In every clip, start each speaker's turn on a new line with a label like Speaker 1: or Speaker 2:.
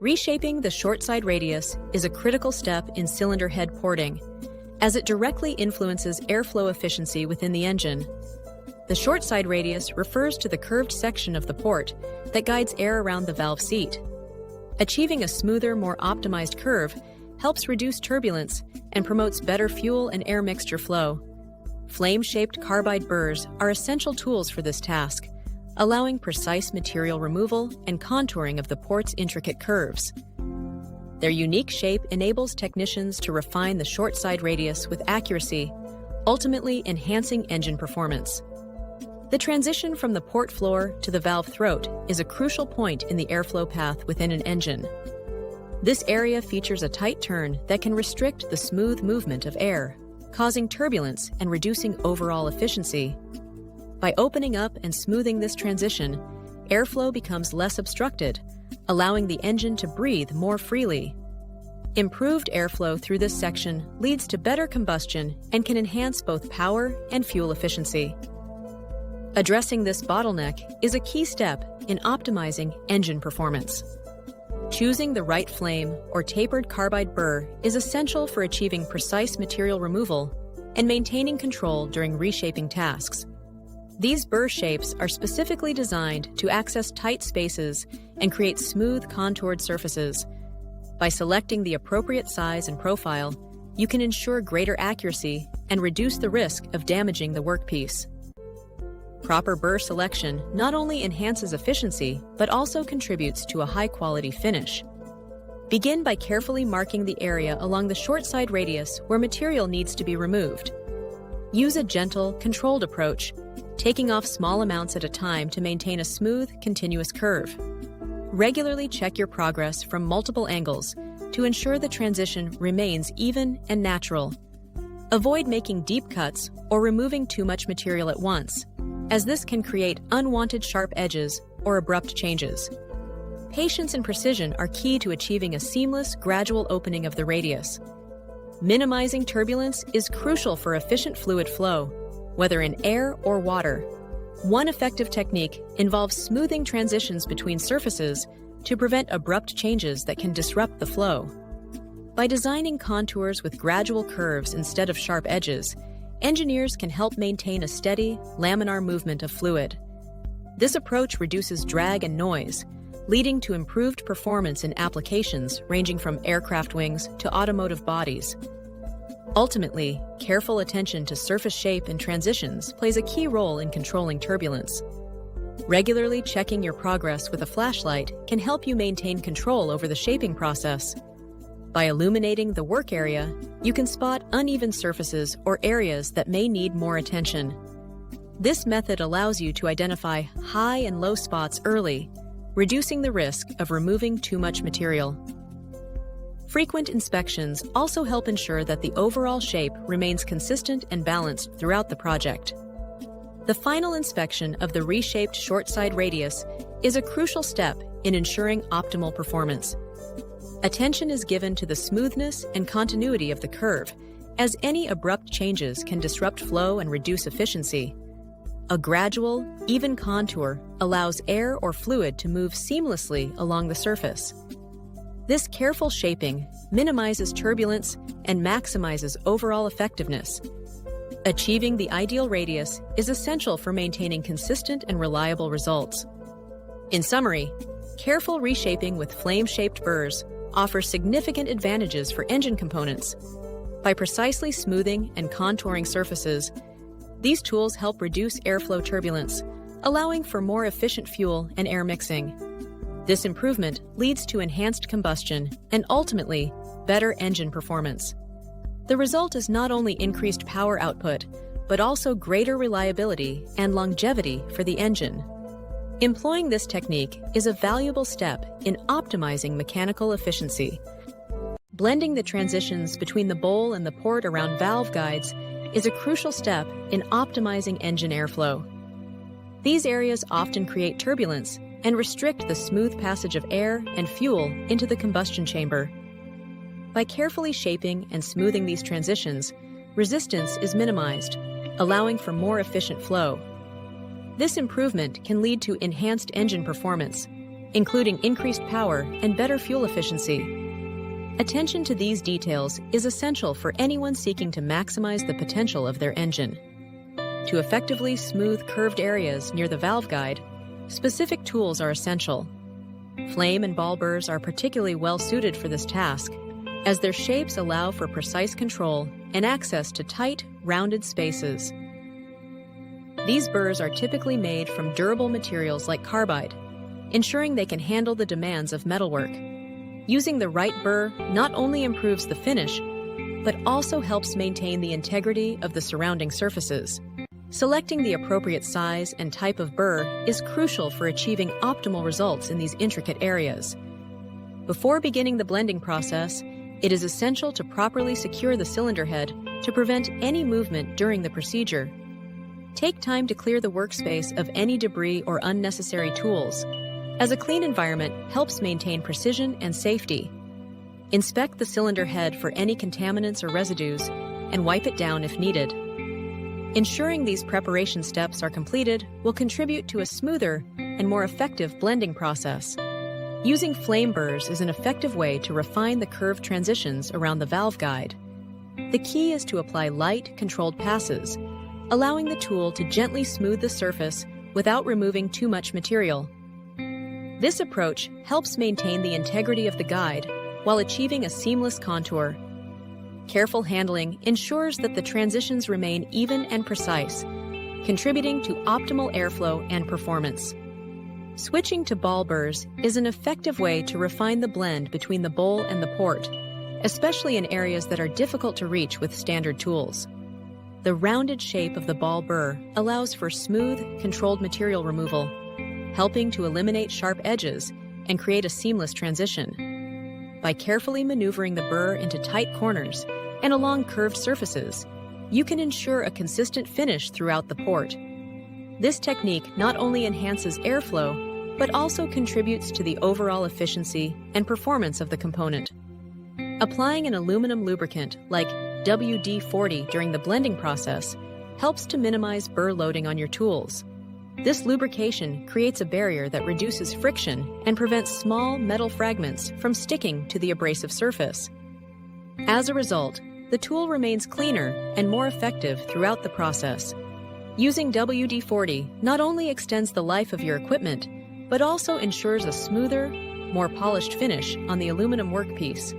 Speaker 1: Reshaping the short side radius is a critical step in cylinder head porting, as it directly influences airflow efficiency within the engine. The short side radius refers to the curved section of the port that guides air around the valve seat. Achieving a smoother, more optimized curve helps reduce turbulence and promotes better fuel and air mixture flow. Flame-shaped carbide burrs are essential tools for this task, allowing precise material removal and contouring of the port's intricate curves. Their unique shape enables technicians to refine the short side radius with accuracy, ultimately enhancing engine performance. The transition from the port floor to the valve throat is a crucial point in the airflow path within an engine. This area features a tight turn that can restrict the smooth movement of air, causing turbulence and reducing overall efficiency. By opening up and smoothing this transition, airflow becomes less obstructed, allowing the engine to breathe more freely. Improved airflow through this section leads to better combustion and can enhance both power and fuel efficiency. Addressing this bottleneck is a key step in optimizing engine performance. Choosing the right flame or tapered carbide burr is essential for achieving precise material removal and maintaining control during reshaping tasks. These burr shapes are specifically designed to access tight spaces and create smooth, contoured surfaces. By selecting the appropriate size and profile, you can ensure greater accuracy and reduce the risk of damaging the workpiece. Proper burr selection not only enhances efficiency, but also contributes to a high-quality finish. Begin by carefully marking the area along the short side radius where material needs to be removed. Use a gentle, controlled approach, taking off small amounts at a time to maintain a smooth, continuous curve. Regularly check your progress from multiple angles to ensure the transition remains even and natural. Avoid making deep cuts or removing too much material at once, as this can create unwanted sharp edges or abrupt changes. Patience and precision are key to achieving a seamless, gradual opening of the radius. Minimizing turbulence is crucial for efficient fluid flow, whether in air or water. One effective technique involves smoothing transitions between surfaces to prevent abrupt changes that can disrupt the flow. By designing contours with gradual curves instead of sharp edges, engineers can help maintain a steady, laminar movement of fluid. This approach reduces drag and noise, leading to improved performance in applications ranging from aircraft wings to automotive bodies. Ultimately, careful attention to surface shape and transitions plays a key role in controlling turbulence. Regularly checking your progress with a flashlight can help you maintain control over the shaping process. By illuminating the work area, you can spot uneven surfaces or areas that may need more attention. This method allows you to identify high and low spots early, reducing the risk of removing too much material. Frequent inspections also help ensure that the overall shape remains consistent and balanced throughout the project. The final inspection of the reshaped short side radius is a crucial step in ensuring optimal performance. Attention is given to the smoothness and continuity of the curve, as any abrupt changes can disrupt flow and reduce efficiency. A gradual, even contour allows air or fluid to move seamlessly along the surface. This careful shaping minimizes turbulence and maximizes overall effectiveness. Achieving the ideal radius is essential for maintaining consistent and reliable results. In summary, careful reshaping with flame-shaped burrs offers significant advantages for engine components. By precisely smoothing and contouring surfaces, these tools help reduce airflow turbulence, allowing for more efficient fuel and air mixing. This improvement leads to enhanced combustion and ultimately better engine performance. The result is not only increased power output, but also greater reliability and longevity for the engine. Employing this technique is a valuable step in optimizing mechanical efficiency. Blending the transitions between the bowl and the port around valve guides is a crucial step in optimizing engine airflow. These areas often create turbulence and restrict the smooth passage of air and fuel into the combustion chamber. By carefully shaping and smoothing these transitions, resistance is minimized, allowing for more efficient flow. This improvement can lead to enhanced engine performance, including increased power and better fuel efficiency. Attention to these details is essential for anyone seeking to maximize the potential of their engine. To effectively smooth curved areas near the valve guide, specific tools are essential. Flame and ball burrs are particularly well suited for this task, as their shapes allow for precise control and access to tight, rounded spaces. These burrs are typically made from durable materials like carbide, ensuring they can handle the demands of metalwork. Using the right burr not only improves the finish, but also helps maintain the integrity of the surrounding surfaces. Selecting the appropriate size and type of burr is crucial for achieving optimal results in these intricate areas. Before beginning the blending process, it is essential to properly secure the cylinder head to prevent any movement during the procedure. Take time to clear the workspace of any debris or unnecessary tools, as a clean environment helps maintain precision and safety. Inspect the cylinder head for any contaminants or residues and wipe it down if needed. Ensuring these preparation steps are completed will contribute to a smoother and more effective blending process. Using flame burrs is an effective way to refine the curved transitions around the valve guide. The key is to apply light, controlled passes, allowing the tool to gently smooth the surface without removing too much material. This approach helps maintain the integrity of the guide while achieving a seamless contour. Careful handling ensures that the transitions remain even and precise, contributing to optimal airflow and performance. Switching to ball burrs is an effective way to refine the blend between the bowl and the port, especially in areas that are difficult to reach with standard tools. The rounded shape of the ball burr allows for smooth, controlled material removal, helping to eliminate sharp edges and create a seamless transition. By carefully maneuvering the burr into tight corners and along curved surfaces, you can ensure a consistent finish throughout the port. This technique not only enhances airflow, but also contributes to the overall efficiency and performance of the component. Applying an aluminum lubricant like WD-40 during the blending process helps to minimize burr loading on your tools. This lubrication creates a barrier that reduces friction and prevents small metal fragments from sticking to the abrasive surface. As a result, the tool remains cleaner and more effective throughout the process. Using WD-40 not only extends the life of your equipment, but also ensures a smoother, more polished finish on the aluminum workpiece.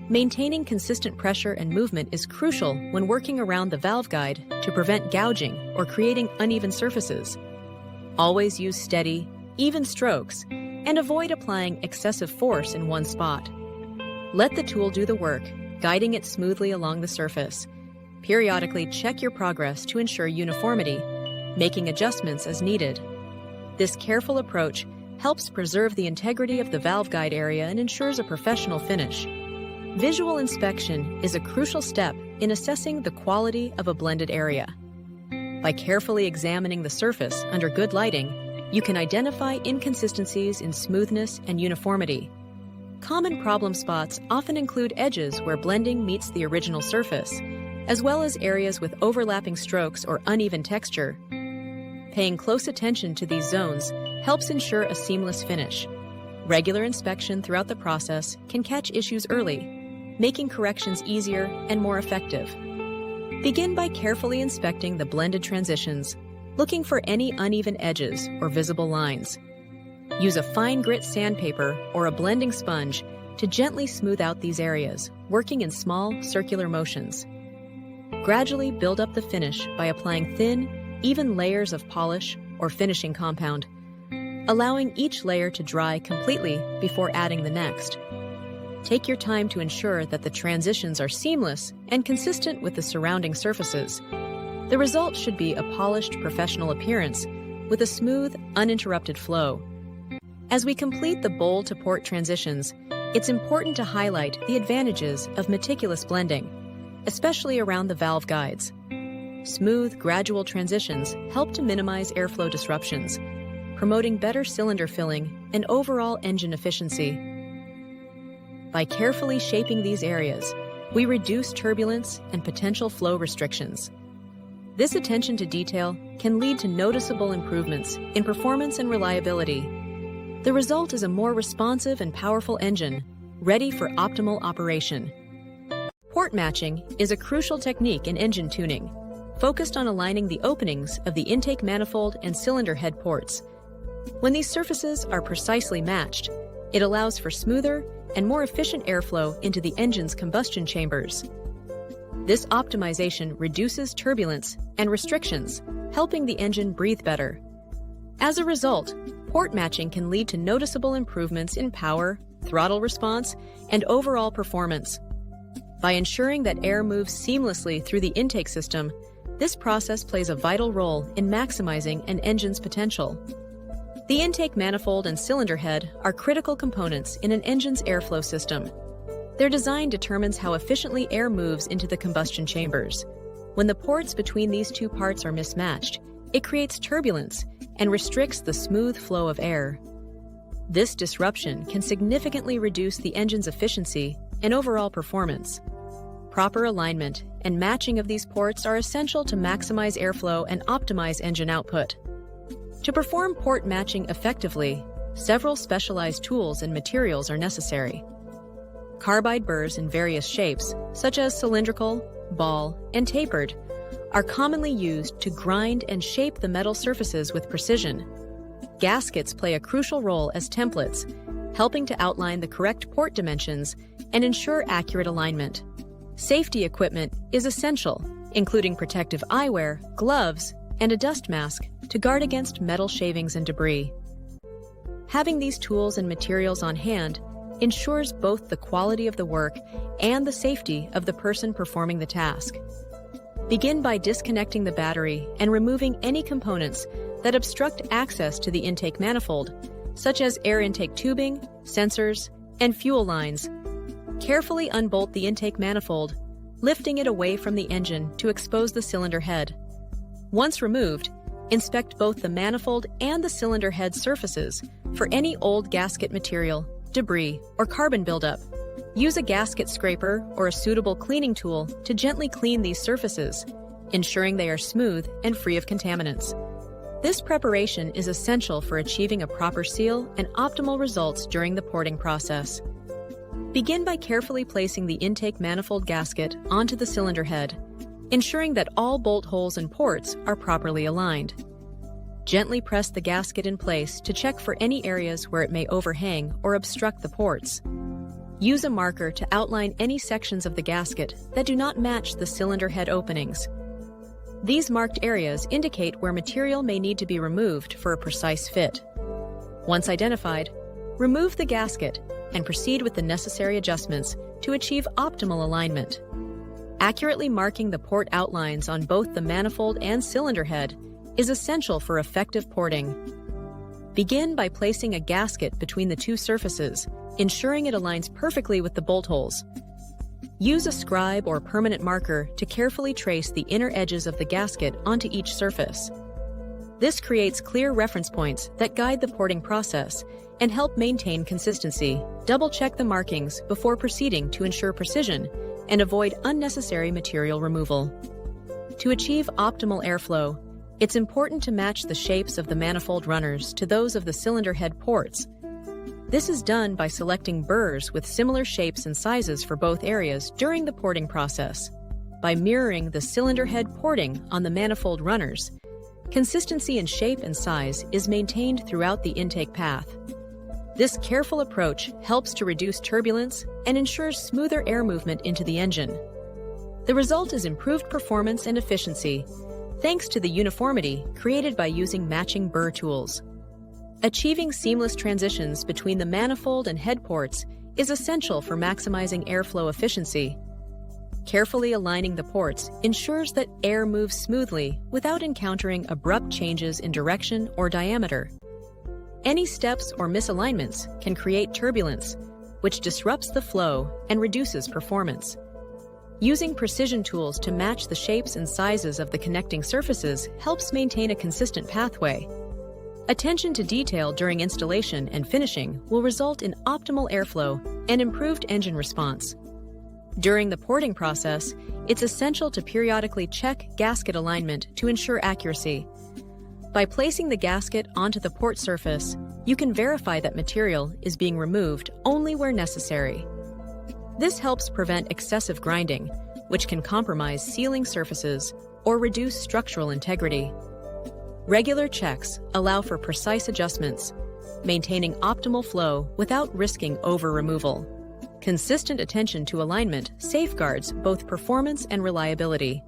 Speaker 1: Maintaining consistent pressure and movement is crucial when working around the valve guide to prevent gouging or creating uneven surfaces. Always use steady, even strokes, and avoid applying excessive force in one spot. Let the tool do the work, guiding it smoothly along the surface. Periodically check your progress to ensure uniformity, making adjustments as needed. This careful approach helps preserve the integrity of the valve guide area and ensures a professional finish. Visual inspection is a crucial step in assessing the quality of a blended area. By carefully examining the surface under good lighting, you can identify inconsistencies in smoothness and uniformity. Common problem spots often include edges where blending meets the original surface, as well as areas with overlapping strokes or uneven texture. Paying close attention to these zones helps ensure a seamless finish. Regular inspection throughout the process can catch issues early, making corrections easier and more effective. Begin by carefully inspecting the blended transitions, looking for any uneven edges or visible lines. Use a fine grit sandpaper or a blending sponge to gently smooth out these areas, working in small, circular motions. Gradually build up the finish by applying thin, even layers of polish or finishing compound, allowing each layer to dry completely before adding the next. Take your time to ensure that the transitions are seamless and consistent with the surrounding surfaces. The result should be a polished, professional appearance with a smooth, uninterrupted flow. As we complete the bowl-to-port transitions, it's important to highlight the advantages of meticulous blending, especially around the valve guides. Smooth, gradual transitions help to minimize airflow disruptions, promoting better cylinder filling and overall engine efficiency. By carefully shaping these areas, we reduce turbulence and potential flow restrictions. This attention to detail can lead to noticeable improvements in performance and reliability. The result is a more responsive and powerful engine, ready for optimal operation. Port matching is a crucial technique in engine tuning, focused on aligning the openings of the intake manifold and cylinder head ports. When these surfaces are precisely matched, it allows for smoother and more efficient airflow into the engine's combustion chambers. This optimization reduces turbulence and restrictions, helping the engine breathe better. As a result, port matching can lead to noticeable improvements in power, throttle response, and overall performance. By ensuring that air moves seamlessly through the intake system, this process plays a vital role in maximizing an engine's potential. The intake manifold and cylinder head are critical components in an engine's airflow system. Their design determines how efficiently air moves into the combustion chambers. When the ports between these two parts are mismatched, it creates turbulence and restricts the smooth flow of air. This disruption can significantly reduce the engine's efficiency and overall performance. Proper alignment and matching of these ports are essential to maximize airflow and optimize engine output. To perform port matching effectively, several specialized tools and materials are necessary. Carbide burrs in various shapes, such as cylindrical, ball, and tapered, are commonly used to grind and shape the metal surfaces with precision. Gaskets play a crucial role as templates, helping to outline the correct port dimensions and ensure accurate alignment. Safety equipment is essential, including protective eyewear, gloves, and a dust mask to guard against metal shavings and debris. Having these tools and materials on hand ensures both the quality of the work and the safety of the person performing the task. Begin by disconnecting the battery and removing any components that obstruct access to the intake manifold, such as air intake tubing, sensors, and fuel lines. Carefully unbolt the intake manifold, lifting it away from the engine to expose the cylinder head. Once removed, inspect both the manifold and the cylinder head surfaces for any old gasket material, debris, or carbon buildup. Use a gasket scraper or a suitable cleaning tool to gently clean these surfaces, ensuring they are smooth and free of contaminants. This preparation is essential for achieving a proper seal and optimal results during the porting process. Begin by carefully placing the intake manifold gasket onto the cylinder head, ensuring that all bolt holes and ports are properly aligned. Gently press the gasket in place to check for any areas where it may overhang or obstruct the ports. Use a marker to outline any sections of the gasket that do not match the cylinder head openings. These marked areas indicate where material may need to be removed for a precise fit. Once identified, remove the gasket and proceed with the necessary adjustments to achieve optimal alignment. Accurately marking the port outlines on both the manifold and cylinder head is essential for effective porting. Begin by placing a gasket between the two surfaces, ensuring it aligns perfectly with the bolt holes. Use a scribe or permanent marker to carefully trace the inner edges of the gasket onto each surface. This creates clear reference points that guide the porting process and help maintain consistency. Double-check the markings before proceeding to ensure precision and avoid unnecessary material removal. To achieve optimal airflow, it's important to match the shapes of the manifold runners to those of the cylinder head ports. This is done by selecting burrs with similar shapes and sizes for both areas during the porting process. By mirroring the cylinder head porting on the manifold runners, consistency in shape and size is maintained throughout the intake path. This careful approach helps to reduce turbulence and ensures smoother air movement into the engine. The result is improved performance and efficiency, thanks to the uniformity created by using matching burr tools. Achieving seamless transitions between the manifold and head ports is essential for maximizing airflow efficiency. Carefully aligning the ports ensures that air moves smoothly without encountering abrupt changes in direction or diameter. Any steps or misalignments can create turbulence, which disrupts the flow and reduces performance. Using precision tools to match the shapes and sizes of the connecting surfaces helps maintain a consistent pathway. Attention to detail during installation and finishing will result in optimal airflow and improved engine response. During the porting process, it's essential to periodically check gasket alignment to ensure accuracy. By placing the gasket onto the port surface, you can verify that material is being removed only where necessary. This helps prevent excessive grinding, which can compromise sealing surfaces or reduce structural integrity. Regular checks allow for precise adjustments, maintaining optimal flow without risking over-removal. Consistent attention to alignment safeguards both performance and reliability.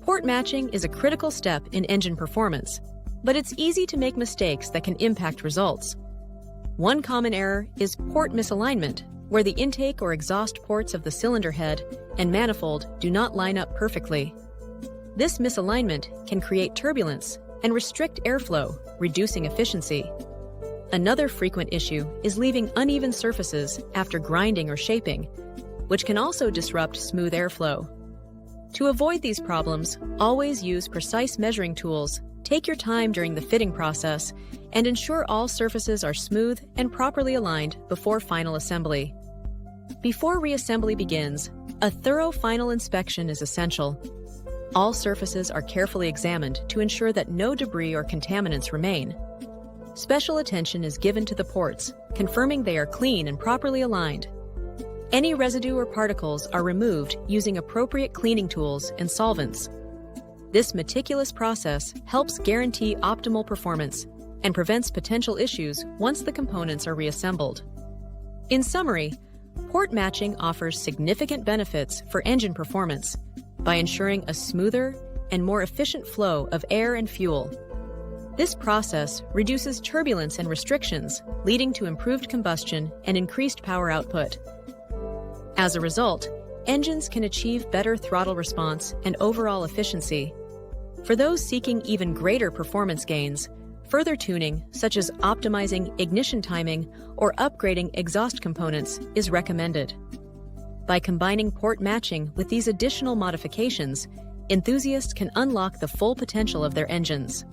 Speaker 1: Port matching is a critical step in engine performance, but it's easy to make mistakes that can impact results. One common error is port misalignment, where the intake or exhaust ports of the cylinder head and manifold do not line up perfectly. This misalignment can create turbulence and restrict airflow, reducing efficiency. Another frequent issue is leaving uneven surfaces after grinding or shaping, which can also disrupt smooth airflow. To avoid these problems, always use precise measuring tools, take your time during the fitting process, and ensure all surfaces are smooth and properly aligned before final assembly. Before reassembly begins, a thorough final inspection is essential. All surfaces are carefully examined to ensure that no debris or contaminants remain. Special attention is given to the ports, confirming they are clean and properly aligned. Any residue or particles are removed using appropriate cleaning tools and solvents. This meticulous process helps guarantee optimal performance and prevents potential issues once the components are reassembled. In summary, port matching offers significant benefits for engine performance by ensuring a smoother and more efficient flow of air and fuel. This process reduces turbulence and restrictions, leading to improved combustion and increased power output. As a result, engines can achieve better throttle response and overall efficiency. For those seeking even greater performance gains, further tuning, such as optimizing ignition timing or upgrading exhaust components, is recommended. By combining port matching with these additional modifications, enthusiasts can unlock the full potential of their engines.